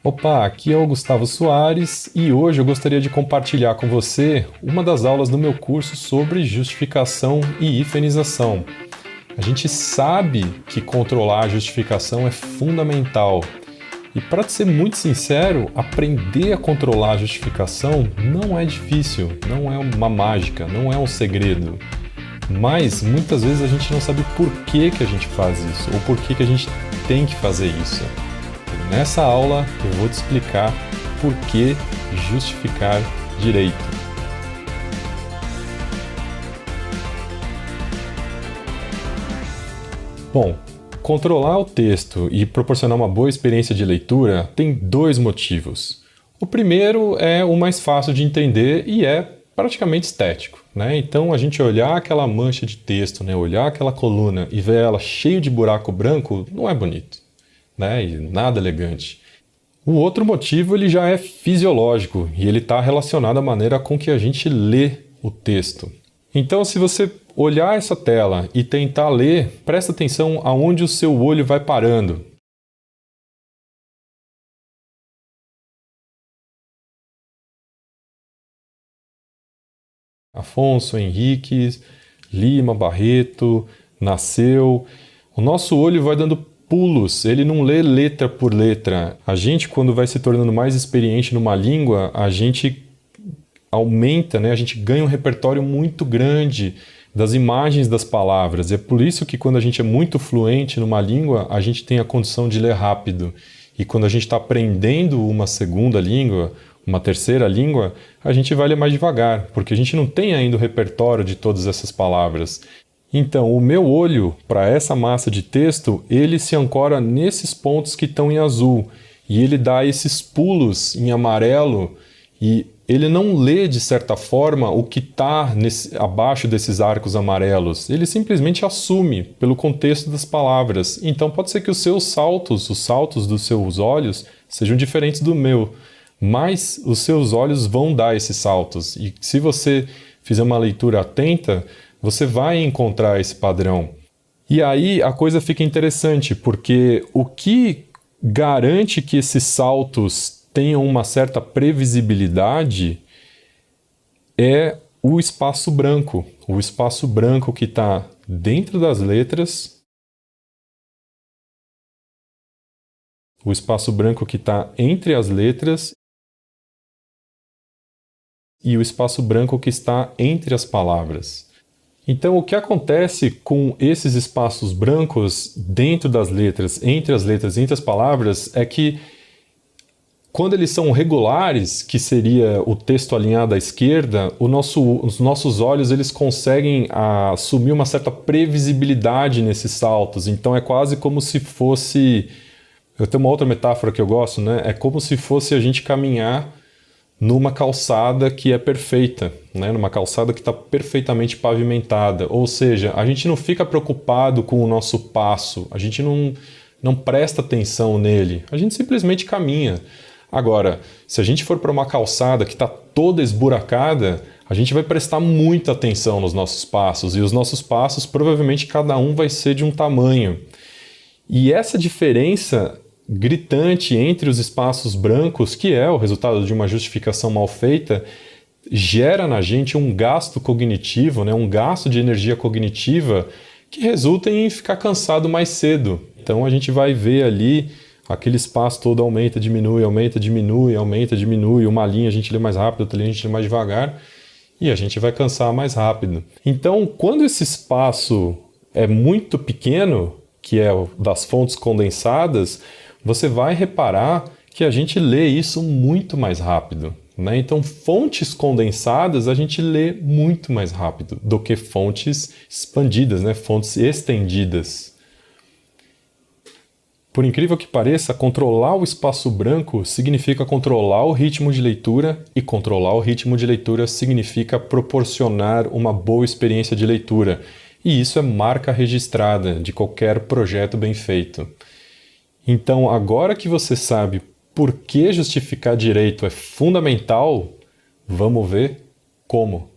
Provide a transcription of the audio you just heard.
Opa, aqui é o Gustavo Soares e hoje eu gostaria de compartilhar com você uma das aulas do meu curso sobre justificação e hifenização. A gente sabe que controlar a justificação é fundamental. E para ser muito sincero, aprender a controlar a justificação não é difícil, não é uma mágica, não é um segredo. Mas muitas vezes a gente não sabe por que a gente faz isso ou por que a gente tem que fazer isso. Nessa aula eu vou te explicar por que justificar direito. Bom, controlar o texto e proporcionar uma boa experiência de leitura tem dois motivos. O primeiro é o mais fácil de entender e é praticamente estético, né? Então a gente olhar aquela mancha de texto, né? Olhar aquela coluna e ver ela cheia de buraco branco não é bonito, né? E nada elegante. O outro motivo ele já é fisiológico e ele está relacionado à maneira com que a gente lê o texto. Então, se você olhar essa tela e tentar ler, presta atenção aonde o seu olho vai parando. Afonso, Henrique, Lima, Barreto, Nasceu. O nosso olho vai dando pulos, ele não lê letra por letra. A gente, quando vai se tornando mais experiente numa língua, a gente aumenta, né? A gente ganha um repertório muito grande das imagens das palavras. É por isso que quando a gente é muito fluente numa língua, a gente tem a condição de ler rápido. E quando a gente está aprendendo uma segunda língua, uma terceira língua, a gente vai ler mais devagar, porque a gente não tem ainda o repertório de todas essas palavras. Então, o meu olho, para essa massa de texto, ele se ancora nesses pontos que estão em azul. E ele dá esses pulos em amarelo e ele não lê, de certa forma, o que está abaixo desses arcos amarelos. Ele simplesmente assume pelo contexto das palavras. Então, pode ser que os seus saltos, os saltos dos seus olhos, sejam diferentes do meu. Mas os seus olhos vão dar esses saltos. E se você fizer uma leitura atenta, você vai encontrar esse padrão. E aí a coisa fica interessante, porque o que garante que esses saltos tenham uma certa previsibilidade é o espaço branco. O espaço branco que está dentro das letras, o espaço branco que está entre as letras e o espaço branco que está entre as palavras. Então, o que acontece com esses espaços brancos dentro das letras, entre as palavras, é que quando eles são regulares, que seria o texto alinhado à esquerda, os nossos olhos eles conseguem assumir uma certa previsibilidade nesses saltos. Então, é quase como se fosse... Eu tenho uma outra metáfora que eu gosto, né? É como se fosse a gente caminhar numa calçada que é perfeita, né? Numa calçada que está perfeitamente pavimentada. Ou seja, a gente não fica preocupado com o nosso passo, a gente não presta atenção nele, a gente simplesmente caminha. Agora, se a gente for para uma calçada que está toda esburacada, a gente vai prestar muita atenção nos nossos passos, e os nossos passos, provavelmente cada um vai ser de um tamanho. E essa diferença gritante entre os espaços brancos, que é o resultado de uma justificação mal feita, gera na gente um gasto cognitivo, né, um gasto de energia cognitiva que resulta em ficar cansado mais cedo. Então a gente vai ver ali aquele espaço todo aumenta, diminui, aumenta, diminui, aumenta, diminui, uma linha a gente lê mais rápido, outra linha a gente lê mais devagar e a gente vai cansar mais rápido. Então, quando esse espaço é muito pequeno, que é o das fontes condensadas, você vai reparar que a gente lê isso muito mais rápido, né? Então, fontes condensadas a gente lê muito mais rápido do que fontes expandidas, né? Fontes estendidas. Por incrível que pareça, controlar o espaço branco significa controlar o ritmo de leitura, e controlar o ritmo de leitura significa proporcionar uma boa experiência de leitura. E isso é marca registrada de qualquer projeto bem feito. Então, agora que você sabe por que justificar direito é fundamental, vamos ver como.